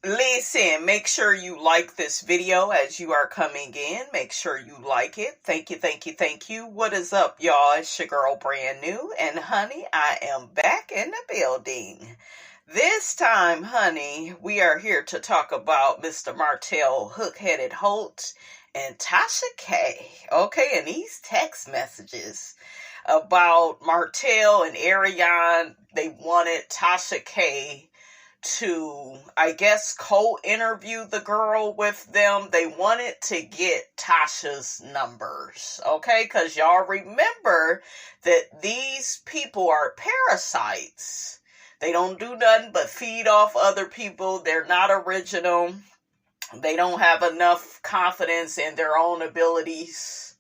Listen, make sure you like this video as you are coming in. Make sure you like it. Thank you, thank you, thank you. What is up, y'all? It's your girl, Brand New. And honey, I am back in the building. This time, honey, we are here to talk about Mr. Martel, Hook-Headed Holt, and Tasha K. Okay, and these text messages about Martel and Arion, they wanted Tasha K to, I guess, co-interview the girl with them. They wanted to get Tasha's numbers, okay? Because y'all remember that these people are parasites. They don't do nothing but feed off other people. They're not original. They don't have enough confidence in their own abilities,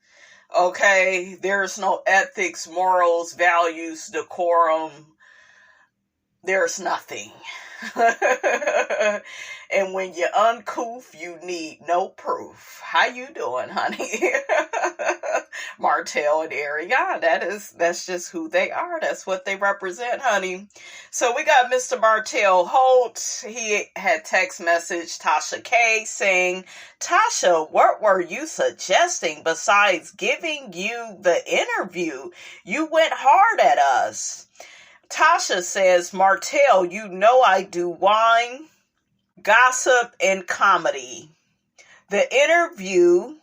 okay? There's no ethics, morals, values, decorum. There's nothing. And when you're uncouth, you need no proof. How you doing, honey? Martel and Arion, that's just who they are. That's what they represent, honey. So we got Mr. Martel Holt. He had text message Tasha K saying, Tasha, what were you suggesting besides giving you the interview? You went hard at us. Tasha says, Martel, you know I do wine, gossip, and comedy. The interview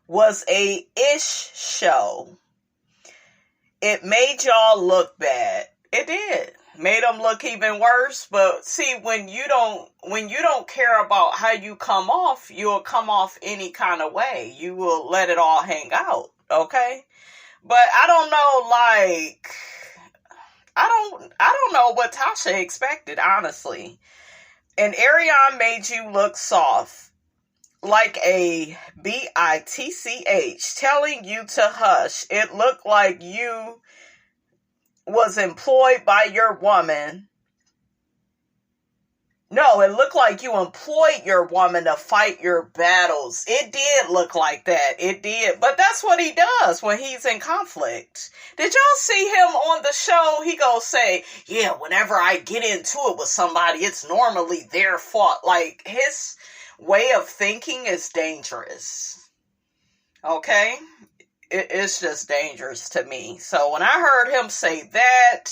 was a ish show. It made y'all look bad. It did. Made them look even worse. But see, when you don't care about how you come off, you'll come off any kind of way. You will let it all hang out. Okay? But I don't know, like, I don't know what Tasha expected, honestly. And Arionne made you look soft, like a bitch, telling you to hush. It looked like you was employed by your woman. No, it looked like you employed your woman to fight your battles. It did look like that. It did. But that's what he does when he's in conflict. Did y'all see him on the show? He goes say, yeah, whenever I get into it with somebody, it's normally their fault. Like, his way of thinking is dangerous. Okay? It's just dangerous to me. So when I heard him say that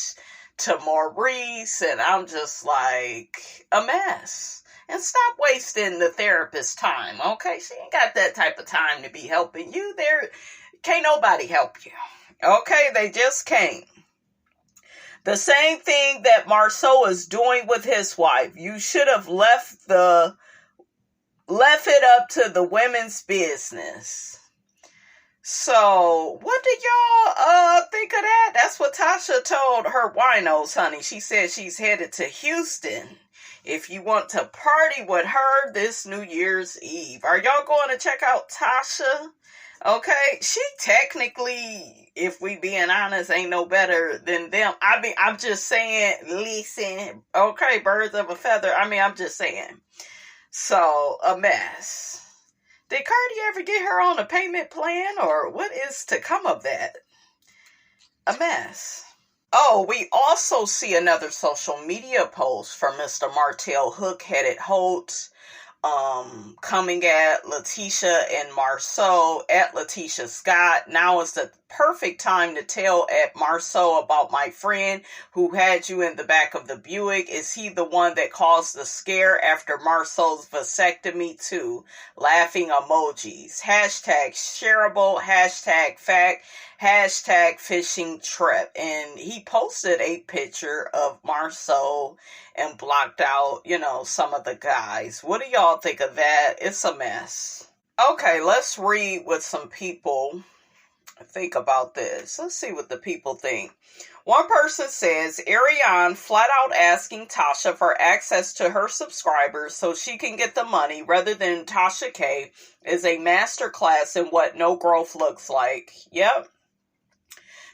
to Maurice, and I'm just like, a mess. And stop wasting the therapist's time, okay? She ain't got that type of time to be helping you. There can't nobody help you, okay? They just can't. The same thing that Marceau is doing with his wife. You should have left it up to the women's business. So, what did y'all think of that? That's what Tasha told her winos, honey. She said she's headed to Houston if you want to party with her this New Year's Eve. Are y'all going to check out Tasha? Okay, she technically, if we being honest, ain't no better than them. I mean, I'm just saying, listen, okay, birds of a feather. I mean, I'm just saying. So, a mess. Did Cardi ever get her on a payment plan, or what is to come of that? A mess. Oh, we also see another social media post from Mr. Martel Hook-Headed Holt, coming at Letitia and Marceau at Letitia Scott. Now is the perfect time to tell at Marceau about my friend who had you in the back of the Buick. Is he the one that caused the scare after Marceau's vasectomy too? Laughing emojis. Hashtag shareable. Hashtag fact. Hashtag fishing trip. And he posted a picture of Marceau and blocked out, some of the guys. What do y'all think of that? It's a mess. Okay, let's read what some people think about this. Let's see what the people think. One person says, Arionne flat out asking Tasha for access to her subscribers so she can get the money rather than Tasha K is a masterclass in what no growth looks like. Yep.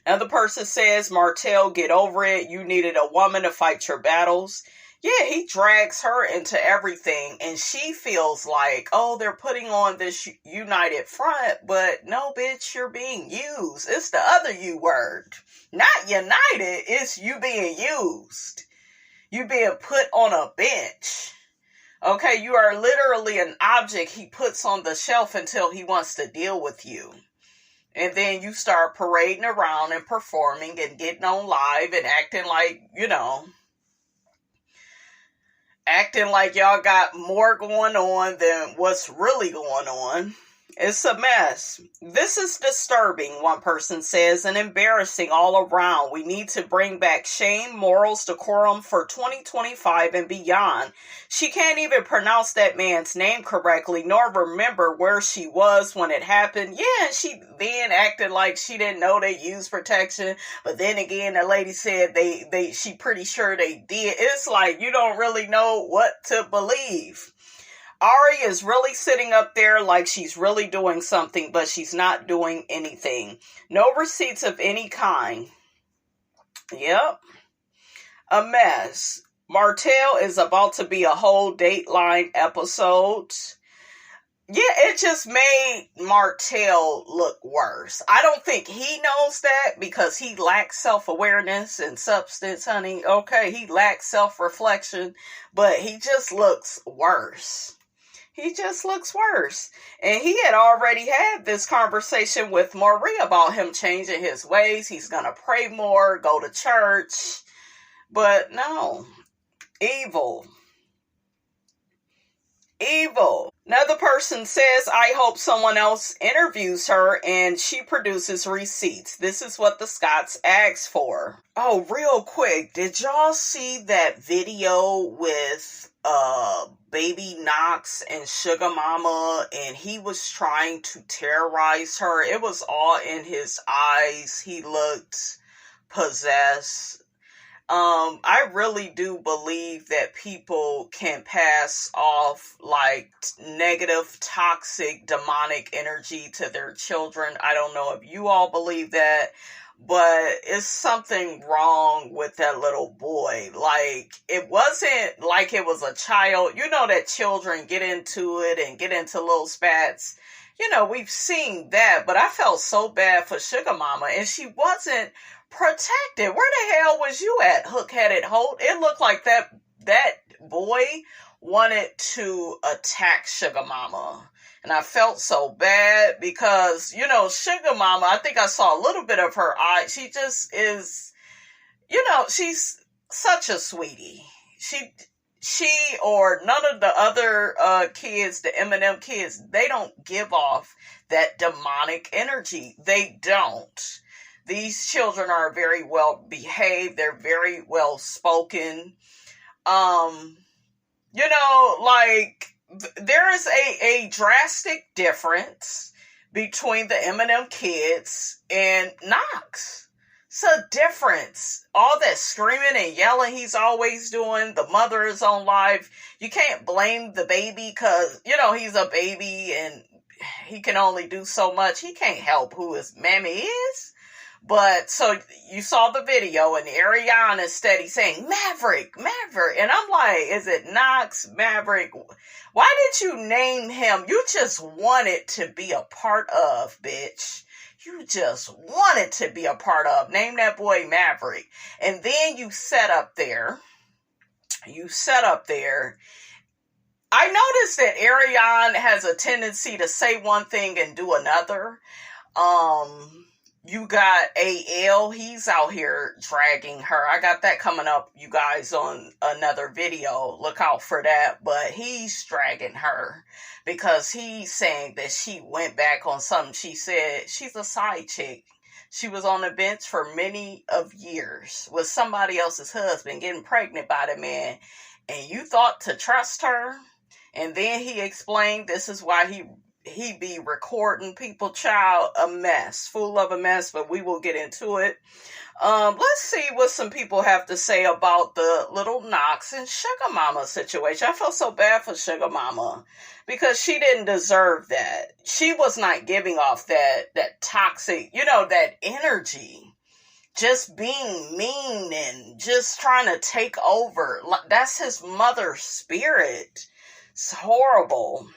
Another person says, Martel, get over it. You needed a woman to fight your battles. Yeah, he drags her into everything, and she feels like, oh, they're putting on this united front, but no, bitch, you're being used. It's the other U word. Not united, it's you being used. You being put on a bench. Okay, you are literally an object he puts on the shelf until he wants to deal with you. And then you start parading around and performing and getting on live and acting like, acting like y'all got more going on than what's really going on. It's a mess. This is disturbing, one person says, and embarrassing all around. We need to bring back shame, morals, decorum for 2025 and beyond. She can't even pronounce that man's name correctly, nor remember where she was when it happened. Yeah, and she then acted like she didn't know they used protection. But then again, the lady said she pretty sure they did. It's like you don't really know what to believe. Ari is really sitting up there like she's really doing something, but she's not doing anything. No receipts of any kind. Yep. A mess. Martell is about to be a whole Dateline episode. Yeah, it just made Martell look worse. I don't think he knows that because he lacks self-awareness and substance, honey. Okay, he lacks self-reflection, but he just looks worse. He just looks worse. And he had already had this conversation with Marie about him changing his ways. He's going to pray more, go to church. But no. Evil. Evil. Another person says, I hope someone else interviews her and she produces receipts. This is what the Scotts asked for. Oh, real quick. Did y'all see that video with baby Knox and Suga Mama, and he was trying to terrorize her? It was all in his eyes. He looked possessed. I really do believe that people can pass off like negative, toxic, demonic energy to their children. I don't know if you all believe that, but it's something wrong with that little boy. Like, it wasn't like it was a child. You know that children get into it and get into little spats. We've seen that, but I felt so bad for Suga Mama, and she wasn't protected. Where the hell was you at, hook-headed Holt? It looked like that boy wanted to attack Suga Mama. And I felt so bad because, Suga Mama, I think I saw a little bit of her eye. She just is, she's such a sweetie. She or none of the other kids, the Eminem kids, they don't give off that demonic energy. They don't. These children are very well behaved. They're very well spoken. There is a drastic difference between the Eminem kids and Knox. It's a difference. All that screaming and yelling he's always doing. The mother is on live. You can't blame the baby because, he's a baby and he can only do so much. He can't help who his mammy is. But, so, you saw the video, and Arionne is steady saying, Maverick. And I'm like, is it Knox, Maverick? Why did you name him? You just wanted to be a part of, bitch. You just wanted to be a part of. Name that boy Maverick. And then you set up there. I noticed that Arionne has a tendency to say one thing and do another. You got AL, he's out here dragging her. I got that coming up, you guys, on another video. Look out for that. But he's dragging her because he's saying that she went back on something she said. She's a side chick. She was on the bench for many of years with somebody else's husband getting pregnant by the man. And you thought to trust her? And then he explained this is why he be recording people. Child, a mess, full of a mess, but we will get into it. Let's see what some people have to say about the little Knox and Suga Mama situation. I felt so bad for Suga Mama because she didn't deserve that. She was not giving off that toxic, that energy. Just being mean and just trying to take over. That's his mother's spirit. It's horrible.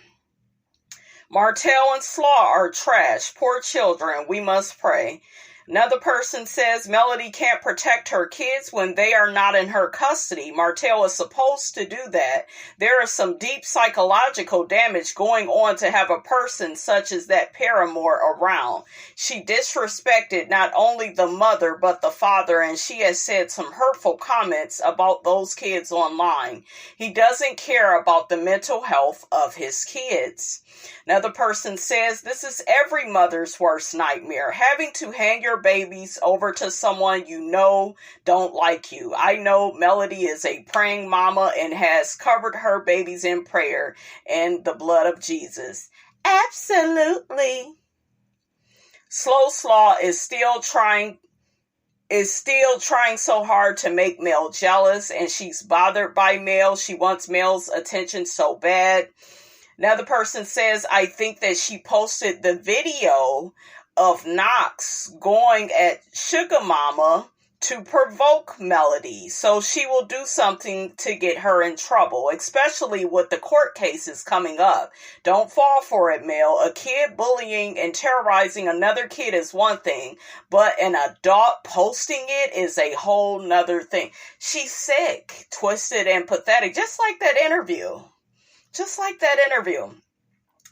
Martell and Slaw are trash. Poor children. We must pray. Another person says Melody can't protect her kids when they are not in her custody. Martell is supposed to do that. There is some deep psychological damage going on to have a person such as that paramour around. She disrespected not only the mother but the father, and she has said some hurtful comments about those kids online. He doesn't care about the mental health of his kids. Another person says this is every mother's worst nightmare, having to hand your babies over to someone you know don't like you. I know Melody is a praying mama and has covered her babies in prayer and the blood of Jesus. Absolutely. Slow Slaw is still trying so hard to make Mel jealous, and she's bothered by Mel. She wants Mel's attention so bad. Another person says, I think that she posted the video of Knox going at Suga Mama to provoke Melody, so she will do something to get her in trouble, especially with the court cases coming up. Don't fall for it, Mel. A kid bullying and terrorizing another kid is one thing, but an adult posting it is a whole nother thing. She's sick, twisted, and pathetic, just like that interview.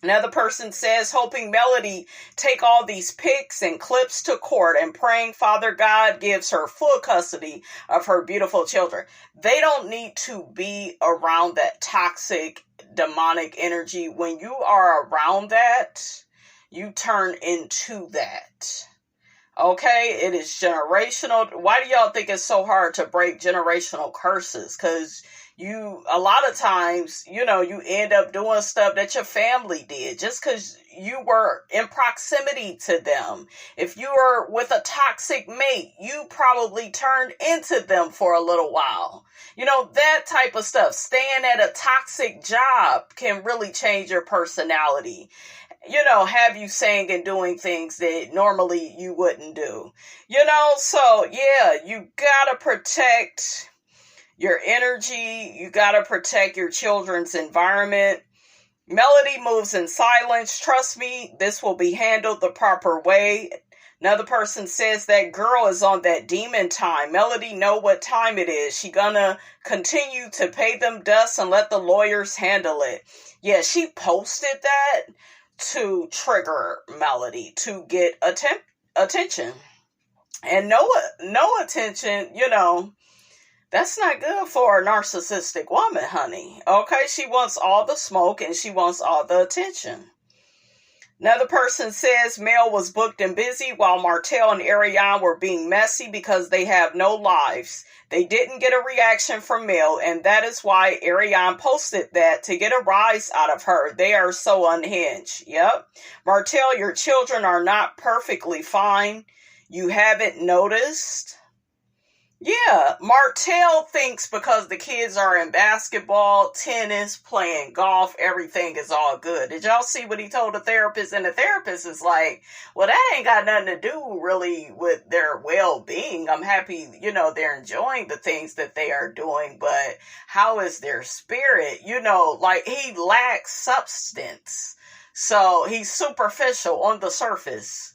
Another person says, hoping Melody take all these pics and clips to court and praying Father God gives her full custody of her beautiful children. They don't need to be around that toxic, demonic energy. When you are around that, you turn into that. Okay, it is generational. Why do y'all think it's so hard to break generational curses? Because a lot of times, you end up doing stuff that your family did just because you were in proximity to them. If you were with a toxic mate, you probably turned into them for a little while. That type of stuff. Staying at a toxic job can really change your personality. Have you saying and doing things that normally you wouldn't do. So yeah, you gotta protect your energy. You gotta protect your children's environment. Melody moves in silence. Trust me, this will be handled the proper way. Another person says that girl is on that demon time. Melody know what time it is. She gonna continue to pay them dust and let the lawyers handle it. Yeah, she posted that to trigger Melody to get attention. And no attention, that's not good for a narcissistic woman, honey. Okay, she wants all the smoke and she wants all the attention. Another person says Mel was booked and busy while Martel and Arion were being messy because they have no lives. They didn't get a reaction from Mel, and that is why Arion posted that to get a rise out of her. They are so unhinged. Yep. Martel, your children are not perfectly fine. You haven't noticed? Yeah, Martel thinks because the kids are in basketball, tennis, playing golf, everything is all good. Did y'all see what he told the therapist? And the therapist is like, well, that ain't got nothing to do really with their well-being. I'm happy, they're enjoying the things that they are doing, but how is their spirit? He lacks substance. So he's superficial on the surface.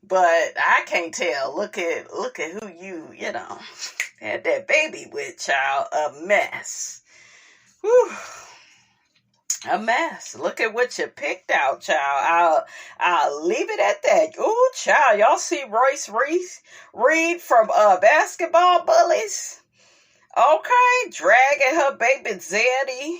But I can't tell. Look at who you had that baby with, child. A mess. Whew. A mess. Look at what you picked out, child. I'll leave it at that. Ooh, child. Y'all see Royce Reed from Basketball Bullies? Okay. Dragging her baby Zaddy.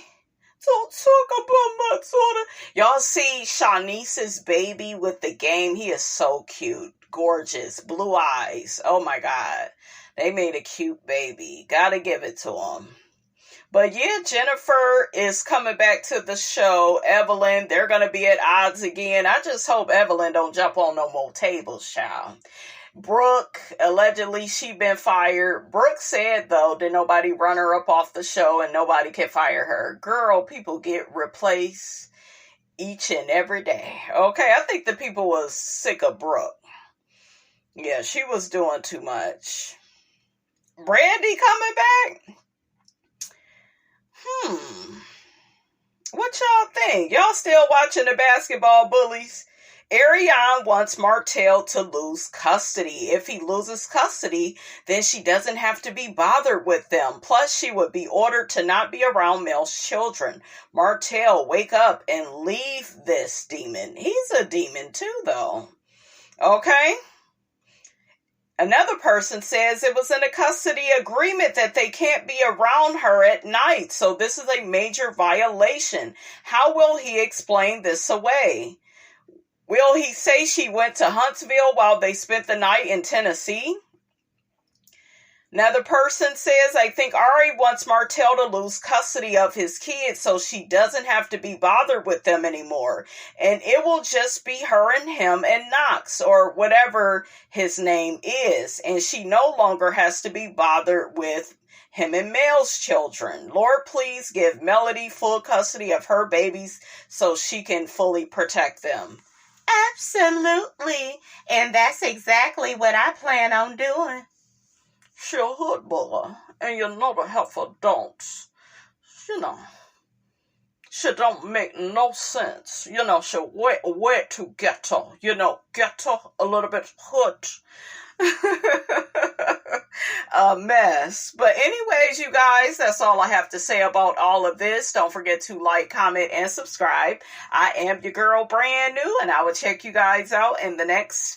Don't talk about my daughter. Y'all see Shanice's baby with the game? He is so cute. Gorgeous. Blue eyes. Oh my God. They made a cute baby. Gotta give it to them. But yeah, Jennifer is coming back to the show. Evelyn, they're going to be at odds again. I just hope Evelyn don't jump on no more tables, child. Brooke, allegedly she been fired. Brooke said, though, that nobody run her up off the show and nobody can fire her. Girl, people get replaced each and every day. Okay, I think the people was sick of Brooke. Yeah, she was doing too much. Brandy coming back? What y'all think? Y'all still watching the Basketball Bullies? Arionne wants Martel to lose custody. If he loses custody, then she doesn't have to be bothered with them. Plus, she would be ordered to not be around Mel's children. Martel, wake up and leave this demon. He's a demon too, though. Okay? Another person says it was in a custody agreement that they can't be around her at night, so this is a major violation. How will he explain this away? Will he say she went to Huntsville while they spent the night in Tennessee? Another person says, I think Ari wants Martel to lose custody of his kids so she doesn't have to be bothered with them anymore. And it will just be her and him and Knox, or whatever his name is. And she no longer has to be bothered with him and Mel's children. Lord, please give Melody full custody of her babies so she can fully protect them. Absolutely. And that's exactly what I plan on doing. She a hood boy, and you know the heifer don't. You know, she don't make no sense. You know, she way too ghetto. You know, ghetto, a little bit hood. A mess. But anyways, you guys, that's all I have to say about all of this. Don't forget to like, comment, and subscribe. I am your girl, brand new, and I will check you guys out in the next video.